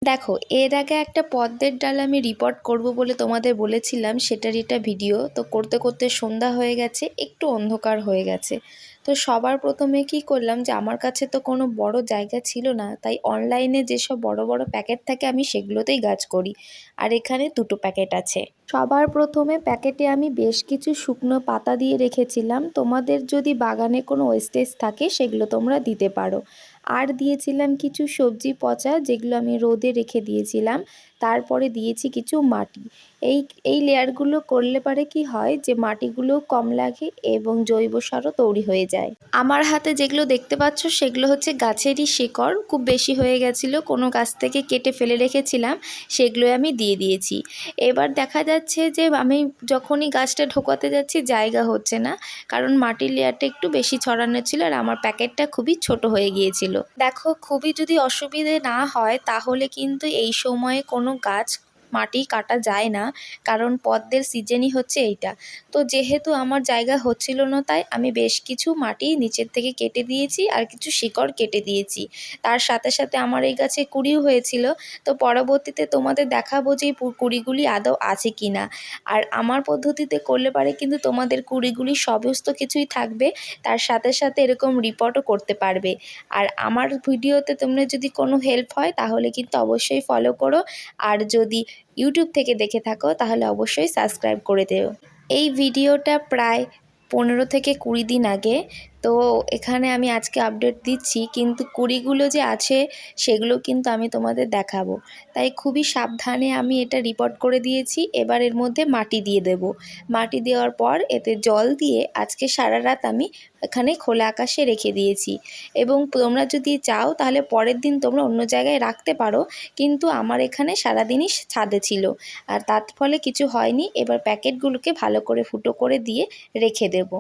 দেখো, এর আগে একটা পদ্মের ডাল আমি রিপোর্ট করব বলে তোমাদের বলেছিলাম, সেটার এটা ভিডিও তো করতে করতে সন্ধ্যা হয়ে গেছে, একটু অন্ধকার হয়ে গেছে। তো সবার প্রথমে কি করলাম যে আমার কাছে তো কোনো বড় জায়গা ছিল না, তাই অনলাইনে যেসব বড় বড় প্যাকেট থাকে আমি সেগুলোতেই গাছ করি। আর এখানে দুটো প্যাকেট আছে। সবার প্রথমে প্যাকেটে আমি বেশ কিছু শুকনো পাতা দিয়ে রেখেছিলাম। তোমাদের যদি বাগানে কোনো ওয়েস্টেজ থাকে সেগুলো তোমরা দিতে পারো। আর দিয়েছিলাম কিছু সবজি পচা, যেগুলো আমি রোদে রেখে দিয়েছিলাম। তারপরে দিয়েছি কিছু মাটি। এই এই লেয়ারগুলো করলে পারে কি হয় যে মাটিগুলো কম লাগে এবং জৈব সারও তৈরি হয়ে যায়। আমার হাতে যেগুলো দেখতে পাচ্ছ সেগুলো হচ্ছে গাছেরই শিকড়, খুব বেশি হয়ে গেছিলো, কোনো গাছ থেকে কেটে ফেলে রেখেছিলাম, সেগুলো আমি দিয়ে দিয়েছি। এবার দেখা যাচ্ছে যে আমি যখনই গাছটা ঢোকাতে যাচ্ছি জায়গা হচ্ছে না, কারণ মাটির লেয়ারটা একটু বেশি ছড়ানো ছিল আর আমার প্যাকেটটা খুবই ছোট হয়ে গিয়েছিল। দেখো, খুবই যদি অসুবিধে না হয় তাহলে কিন্তু এই সময়ে কোনো গাছ মাটি কাটা যায় না, কারণ পদ্মের সিজনই হচ্ছে এইটা। তো যেহেতু আমার জায়গা হচ্ছিল না, তাই আমি বেশ কিছু মাটি নিচের থেকে কেটে দিয়েছি আর কিছু শিকড় কেটে দিয়েছি। তার সাথে সাথে আমার এই গাছে কুড়িও হয়েছিল। তো পরবর্তীতে তোমাদের দেখাবো যে এই কুড়িগুলি আদৌ আছে কি না। আর আমার পদ্ধতিতে করলে পারে কিন্তু তোমাদের কুড়িগুলি সমস্ত কিছুই থাকবে, তার সাথে সাথে এরকম রিপোর্টও করতে পারবে। আর আমার ভিডিওতে তোমরা যদি কোনো হেল্প হয় তাহলে কিন্তু অবশ্যই ফলো করো, আর যদি ইউটিউব থেকে দেখে থাকো তাহলে অবশ্যই সাবস্ক্রাইব করে দিও। এই ভিডিওটা প্রায় 15 থেকে 20 দিন আগে, তো এখানে আমি আজকে আপডেট দিচ্ছি, কিন্তু কুড়িগুলো যে আছে সেগুলো কিন্তু আমি তোমাদের দেখাবো। তাই খুবই সাবধানে আমি এটা রিপোর্ট করে দিয়েছি। এবার এর মধ্যে মাটি দিয়ে দেব। মাটি দেওয়ার পর এতে জল দিয়ে আজকে সারা রাত আমি এখানে খোলা আকাশে রেখে দিয়েছি। এবং তোমরা যদি চাও তাহলে পরের দিন তোমরা অন্য জায়গায় রাখতে পারো, কিন্তু আমার এখানে সারাদিনই ছাদে ছিল আর তার ফলে কিছু হয়নি। এবার প্যাকেটগুলোকে ভালো করে ফুটো করে দিয়ে রেখে দেব।